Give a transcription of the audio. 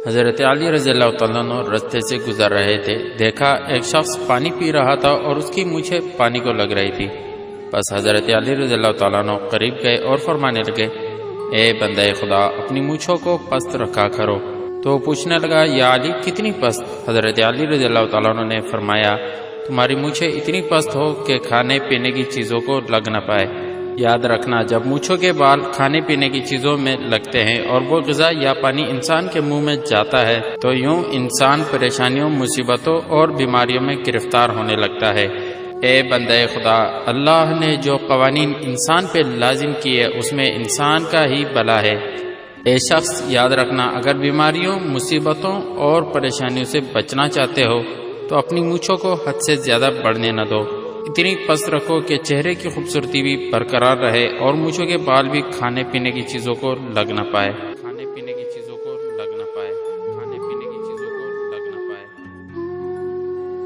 حضرت علی رضی اللہ تعالیٰ عنہ رستے سے گزر رہے تھے، دیکھا ایک شخص پانی پی رہا تھا اور اس کی مونچھیں پانی کو لگ رہی تھی۔ بس حضرت علی رضی اللہ تعالیٰ عنہ قریب گئے اور فرمانے لگے، اے بندہ خدا، اپنی مونچھوں کو پست رکھا کرو۔ تو پوچھنے لگا، یا علی کتنی پست؟ حضرت علی رضی اللہ تعالیٰ عنہ نے فرمایا، تمہاری مونچھیں اتنی پست ہو کہ کھانے پینے کی چیزوں کو لگ نہ پائے۔ یاد رکھنا، جب مونچھوں کے بال کھانے پینے کی چیزوں میں لگتے ہیں اور وہ غذا یا پانی انسان کے منہ میں جاتا ہے تو یوں انسان پریشانیوں، مصیبتوں اور بیماریوں میں گرفتار ہونے لگتا ہے۔ اے بندہ خدا، اللہ نے جو قوانین انسان پہ لازم کیے اس میں انسان کا ہی بھلا ہے۔ اے شخص، یاد رکھنا، اگر بیماریوں، مصیبتوں اور پریشانیوں سے بچنا چاہتے ہو تو اپنی مونچھوں کو حد سے زیادہ بڑھنے نہ دو۔ اتنی پست رکھو کہ چہرے کی خوبصورتی بھی برقرار رہے اور مونچھوں کے بال بھی کھانے پینے کی چیزوں کو لگ نہ پائے۔